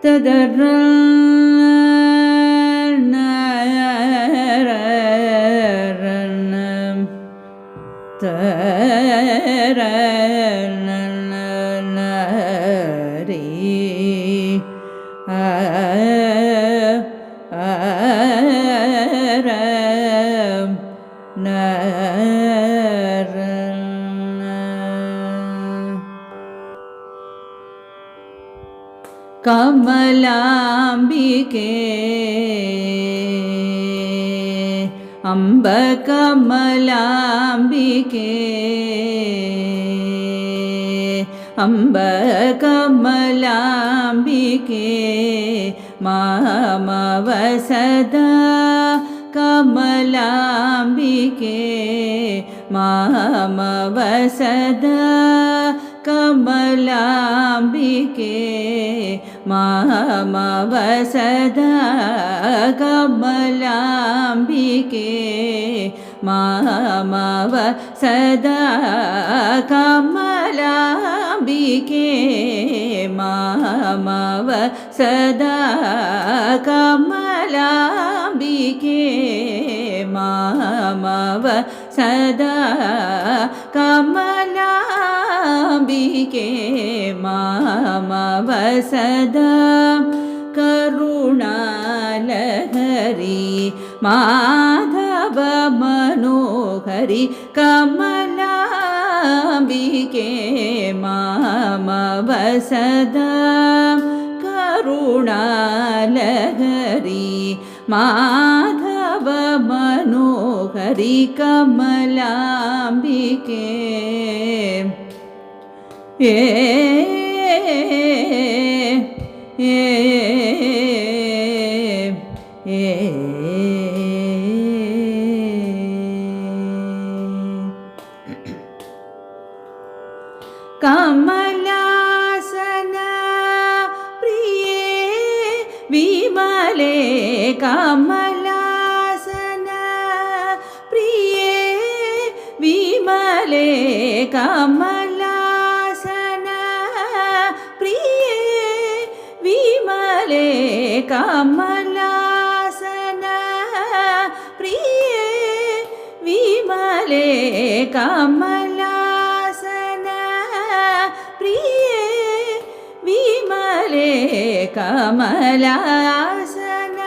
ತದರ ಕಮಲಾಂಬಿಕೆ ಅಂಬ ಕಮಲಾಂಬಿಕೆ ಅಂಬ ಕಮಲಾಂಬಿಕೆ ಮಾಮವ ಸದಾ ಕಮಲಾಂಬಿಕೆ ಮಾಮವ ಸದಾ ಕಮಲಾಂಬಿಕೆ ಮಾಮವ ಸದಾ ಕಮಲಾಂಬಿಕೆ ಮಾಮವ ಸದಾ ಕಮಲಾಂಬಿಕೆ ಮಾಮವ ಸದಾ ಕಮಲಾಂಬಿಕೆ ಮಾಮವ ಸದಾ ಕಮಲಾಂಬಿಕೆ ಮಾಮವ ಸದಾ ಕರುಣಾಲಹರಿ ಮಾಧವ ಮನೋಹರಿ ಕಮಲಾಂಬಿಕೆ ಮಾಮವ ಸದಾ ಕರುಣಾಲಹರಿ ಮಾಧವ ಮನೋಹರಿ ಕಮಲಾಂಬಿಕೆ ಕಮಲಾಸನ ಪ್ರಿಯೇ ವಿಮಲೆ ಕಮಲಾಸನ ಪ್ರಿಯೇ ವಿಮಲೆ ಕಮಲಾಸನ ಪ್ರಿಯೇ ವಿಮಲೆ ಕಮಲಾಸನ ಪ್ರಿಯೇ ವಿಮಲೆ ಕಮಲಾಸನ ಪ್ರಿಯೇ ವಿಮಲೆ ಕಮಲಾಸನ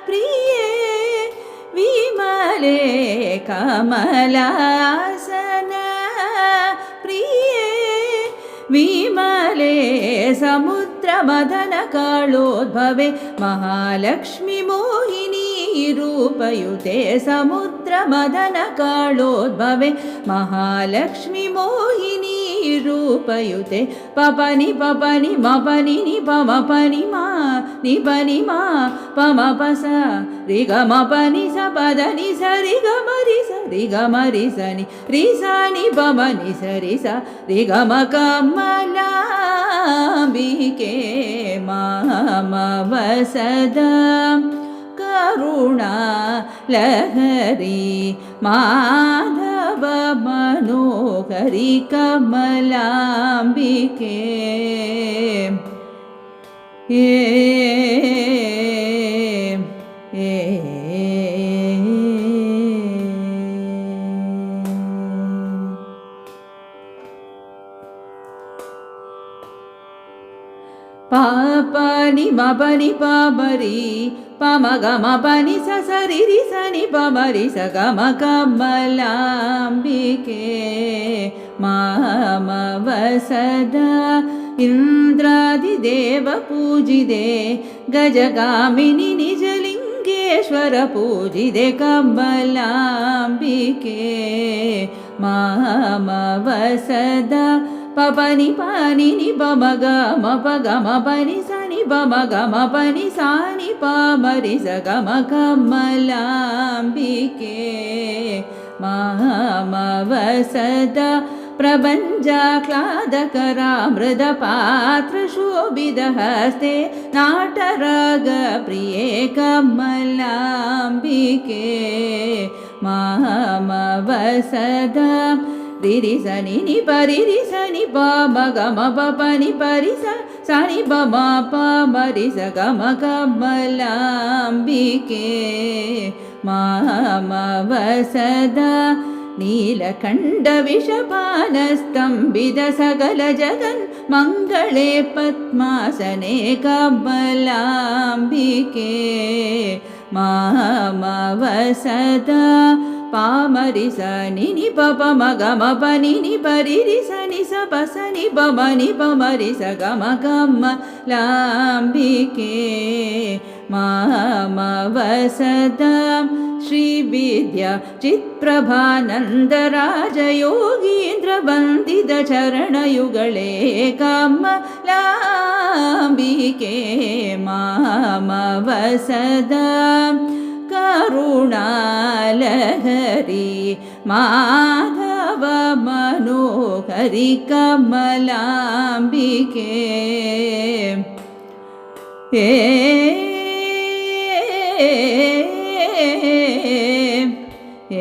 ಪ್ರಿಯೇ ವಿಮಲೆ ಕಮಲಾಸನ ಪ್ರಿಯೇ ವಿಮಲೆ ಸಮುದ್ರ ಮದನ ಕಾಳೋದ್ಭವೆ ಮಹಾಲಕ್ಷ್ಮಿ ಮೋಹಿನಿ ರೂಪಯುತೆ ಸಮುದ್ರ ಮದನ ಕಾಳೋದ್ಭವೆ ಮಹಾಲಕ್ಷ್ಮಿ ಮೋಹಿನಿ ರೂಪಯುತೆ ಪಪನಿ ಪಪನಿ ಮಪನಿ ನಿ ಪಮ ಪನಿ ಮಾ ನಿ ಪನಿ ಮಾ ಪಮ ಪಸ ರಿ ಗ ಮ ಪನಿ ಸ ಪದ ನಿ ಸ ರಿ ಗ ಮ ರಿ ಸ ರಿ ಗ ಮ ರಿ ಸ ನಿ ರಿ ಸ ನಿ ಪಮ ನಿ ಸ ರಿ ಸ ರಿ ಗ ಮ ಕಮಲಾಂಬಿಕೆ ಮಾಮವ ಸದಾ ಕರುಣಾ ಲಹರಿ ಮಾಧವ ಮನೋಹರಿ ಕಮಲಾಂಬಿಕೆ ಪಾಪನಿ ಮಪನಿ ಪಾಮರಿ ಪಮ ಗಮ ಪನಿ ಸ ಸರಿ ರಿ ಸನಿ ಪಮರಿ ಸ ಗಮ ಕಮಲಾಂಬಿಕೆ ಮಾಮವ ಸದಾ ಇಂದ್ರಾದಿ ದೇವ ಪೂಜಿದೆ ಗಜಗಾಮಿನಿ ನಿಜಲಿಂಗೇಶ್ವರ ಪೂಜಿದೆ ಕಮಲಾಂಬಿಕೆ ಮಾಮವ ಸದಾ ಪಪನಿ ಪಾನಿ ನಿ ಪಮ ಗಮ ಪ ಗಮ ಪನಿ ಸನಿ ಪಮ ಗಮ ಪನಿ ಸಾನಿ ಪಮರಿ ಸ ಗಮ ಕಮಲಾಂಬಿಕೆ ಮಾಮವ ಸದಾ ಪ್ರಭಂಜಾಹ್ಲಾದಕರಾಮೃತ ಪಾತ್ರ ಶೋಭಿತ ಹಸ್ತೆ ನಾಟರಾಗ ಪ್ರಿಯೇ ಕಮಲಾಂಬಿಕೆ ಮಾಮವ ಸದಾ ರಿರಿ ಸನಿ ನಿ ಪರಿ ರಿ ಸನಿ ಪ ಮ ಗ ಮ ಪ ಪ ನಿ ಪರಿ ಸ ಸನಿ ಪ ಮ ಪ ಮ ರಿ ಸ ಗ ಮ ಕಮಲಾಂಬಿಕೆ ಮಾಮವಸದ ನೀಲಕಂಠ ವಿಷಪಾನಸ್ತಂಭಿತ ಸಕಲ ಜಗನ್ ಮಂಗಳೇ ಪದ್ಮಾಸನೆ ಕಮಲಾಂಬಿಕೆ ಮಾಮವಸದ ಪಾಮರಿ ಸ ನಿ ನಿ ಪ ಪ ಮ ಗ ಮ ಪ ನಿ ನಿ ಪರಿ ರಿ ಸ ನಿ ಸ ಪ ಸ ನಿ ಪ ಮ ನಿ ಪ ಮ ರಿ ಸ ಗ ಮ ಕಮಲಾಂಬಿಕೆ ಮಾಮವಸದ ಶ್ರೀ ವಿದ್ಯಾ ಚಿತ್ಪ್ರಭಾನಂದರಾಜ ಯೋಗೀಂದ್ರ ವಂದಿತ ಚರಣಯುಗಳೇ ಕಮಲಾಂಬಿಕೆ ಮಾಮವಸದ ಕರುಣಾಲಹರಿ ಮಾಧವ ಮನೋಹರಿ ಕಮಲಾಂಬಿಕೆ ಏ ಏ